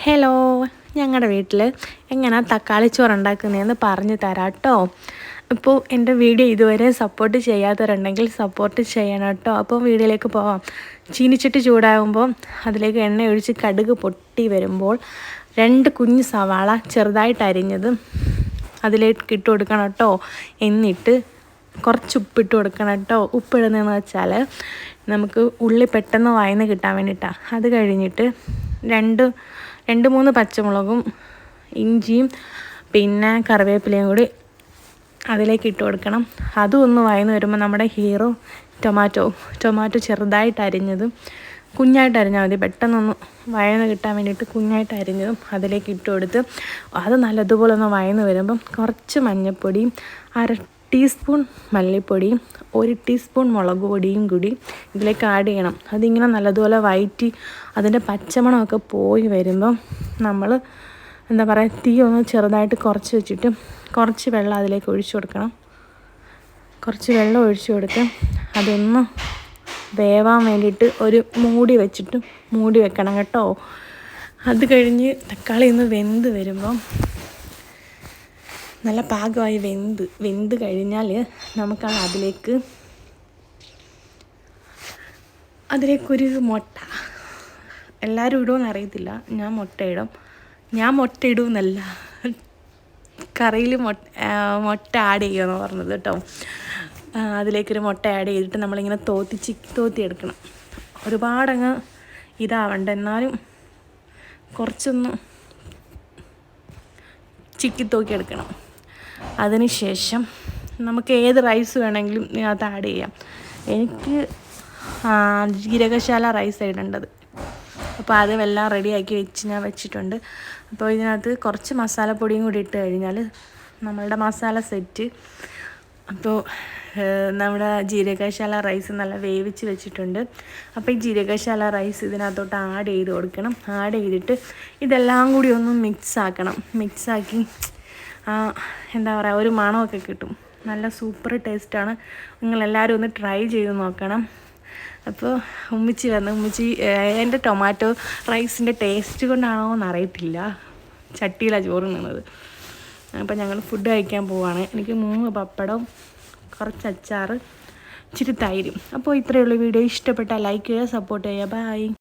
Hello, ഞങ്ങളുടെ വീട്ടിൽ എങ്ങനെ തക്കാളി ചോറ് ഉണ്ടാക്കുന്നതെന്ന് പറഞ്ഞു തരാം കേട്ടോ. ഇപ്പോൾ എൻ്റെ വീഡിയോ ഇതുവരെ സപ്പോർട്ട് ചെയ്യാത്തവരുണ്ടെങ്കിൽ സപ്പോർട്ട് ചെയ്യണം കേട്ടോ. അപ്പോൾ വീഡിയോയിലേക്ക് പോവാം. ചീനിച്ചട്ടി ചൂടാകുമ്പോൾ അതിലേക്ക് എണ്ണ ഒഴിച്ച് കടുക് പൊട്ടി വരുമ്പോൾ 2 കുഞ്ഞ് സവാള ചെറുതായിട്ട് അരിഞ്ഞത് അതിലേക്ക് ഇട്ട് കൊടുക്കണം കേട്ടോ. എന്നിട്ട് കുറച്ച് ഉപ്പിട്ട് കൊടുക്കണം കേട്ടോ. ഉപ്പിടുന്നതെന്ന് വെച്ചാൽ നമുക്ക് ഉള്ളി പെട്ടെന്ന് വഴന്ന് കിട്ടാൻ വേണ്ടിയിട്ടാണ്. അത് കഴിഞ്ഞിട്ട് 2-3 പച്ചമുളകും ഇഞ്ചിയും പിന്നെ കറിവേപ്പിലയും കൂടി അതിലേക്ക് ഇട്ട് കൊടുക്കണം. അതും ഒന്ന് വഴന്ന് വരുമ്പോൾ നമ്മുടെ ഹീറോ ടൊമാറ്റോ ചെറുതായിട്ട് അരിഞ്ഞതും കുഞ്ഞായിട്ട് അരിഞ്ഞാൽ മതി, പെട്ടെന്നൊന്ന് വഴന്ന് കിട്ടാൻ വേണ്ടിയിട്ട് കുഞ്ഞായിട്ട് അരിഞ്ഞതും അതിലേക്ക് ഇട്ട് കൊടുത്ത് അത് നല്ലതുപോലെ ഒന്ന് വഴന്ന് വരുമ്പം കുറച്ച് മഞ്ഞൾപ്പൊടിയും 1/2 ടീസ്പൂൺ മല്ലിപ്പൊടിയും 1 ടീസ്പൂൺ മുളക് പൊടിയും കൂടി ഇതിലേക്ക് ആഡ് ചെയ്യണം. അതിങ്ങനെ നല്ലതുപോലെ വഴറ്റി അതിൻ്റെ പച്ചമണമൊക്കെ പോയി വരുമ്പം നമ്മൾ എന്താ പറയുക, തീ ഒന്ന് ചെറുതായിട്ട് കുറച്ച് വെച്ചിട്ട് കുറച്ച് വെള്ളം അതിലേക്ക് ഒഴിച്ചു കൊടുക്കണം. കുറച്ച് വെള്ളം ഒഴിച്ചു കൊടുത്ത് അതൊന്ന് വേവാൻ വേണ്ടിയിട്ട് ഒരു മൂടി വെക്കണം കേട്ടോ. അത് കഴിഞ്ഞ് തക്കാളി ഒന്ന് വെന്ത് വരുമ്പം നല്ല പാകമായി വെന്ത് കഴിഞ്ഞാൽ നമുക്കത് അതിലേക്കൊരു മുട്ട, എല്ലാവരും ഇടുമെന്ന് അറിയത്തില്ല, ഞാൻ മുട്ട ഇടുമെന്നല്ല, കറിയിൽ മുട്ട ആഡ് ചെയ്യുമെന്ന് പറഞ്ഞത് കേട്ടോ. അതിലേക്കൊരു മുട്ട ആഡ് ചെയ്തിട്ട് നമ്മളിങ്ങനെ തോത്തിയെടുക്കണം. ഒരുപാടങ്ങ് ഇതാവണ്ട, എന്നാലും കുറച്ചൊന്ന് ചിക്കിത്തോക്കിയെടുക്കണം. അതിന് ശേഷം നമുക്ക് ഏത് റൈസ് വേണമെങ്കിലും ഇതിനകത്ത് ആഡ് ചെയ്യാം. എനിക്ക് ജീരകശാല റൈസ് ഇടേണ്ടത്. അപ്പോൾ അതെല്ലാം റെഡിയാക്കി ഞാൻ വെച്ചിട്ടുണ്ട്. അപ്പോൾ ഇതിനകത്ത് കുറച്ച് മസാലപ്പൊടിയും കൂടി ഇട്ട് കഴിഞ്ഞാൽ നമ്മളുടെ മസാല സെറ്റ്. അപ്പോൾ നമ്മുടെ ജീരകശാല റൈസ് നല്ല വേവിച്ച് വെച്ചിട്ടുണ്ട്. അപ്പോൾ ഈ ജീരകശാല റൈസ് ഇതിനകത്തോട്ട് ആഡ് ചെയ്ത് കൊടുക്കണം. ആഡ് ചെയ്തിട്ട് ഇതെല്ലാം കൂടി ഒന്ന് മിക്സാക്കി എന്താ പറയുക, ഒരു മണമൊക്കെ കിട്ടും. നല്ല സൂപ്പർ ടേസ്റ്റാണ്. നിങ്ങളെല്ലാവരും ഒന്ന് ട്രൈ ചെയ്ത് നോക്കണം. അപ്പോൾ ഉമ്മിച്ചി എൻ്റെ ടൊമാറ്റോ റൈസിൻ്റെ ടേസ്റ്റ് കൊണ്ടാണോ എന്നറിയത്തില്ല, ചട്ടിയിലാണ് ചോറ് നിന്നത്. അപ്പോൾ ഞങ്ങൾ ഫുഡ് കഴിക്കാൻ പോവാണ്. എനിക്ക് 3 പപ്പടം, കുറച്ച് അച്ചാർ, ഇച്ചിരി തൈരും. അപ്പോൾ ഇത്രയേ ഉള്ളൂ വീഡിയോ. ഇഷ്ടപ്പെട്ടാൽ ലൈക്ക് ചെയ്യുക, സപ്പോർട്ട് ചെയ്യുക. ബൈ.